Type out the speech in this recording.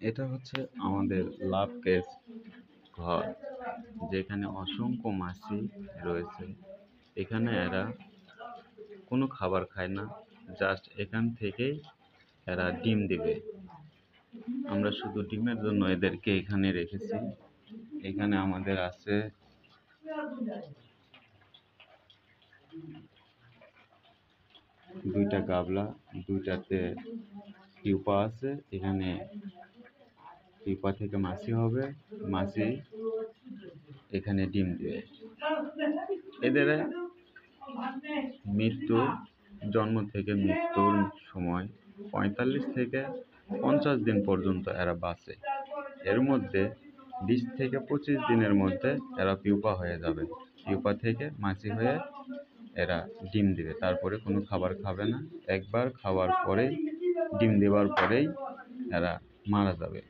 এটা হচ্ছে আমাদের লাভ কেস ঘর, যেখানে অসংখ্য মাছি রয়েছে। এখানে এরা কোনো খাবার খায় না, জাস্ট এখান থেকেই এরা ডিম দিবে। আমরা শুধু ডিমের জন্য এদেরকে এখানে রেখেছি। এখানে আমাদের আছে 2টা গাবলা, 2টাতে পিউপা আছে। এখানে পিউপা থেকে মাছি হবে, মাছি এখানে ডিম দিবে। এদের মৃত্যু, জন্ম থেকে মৃত্যুর সময় 45 থেকে 50 দিন পর্যন্ত এরা বাঁচে। এর মধ্যে 20 থেকে 25 দিনের মধ্যে এরা পিউপা হয়ে যাবে। পিউপা থেকে মাছি হয়ে এরা ডিম দিবে, তারপরে কোনো খাবার খাবে না। একবার খাওয়ার পরেই, ডিম দেওয়ার পরেই এরা মারা যাবে।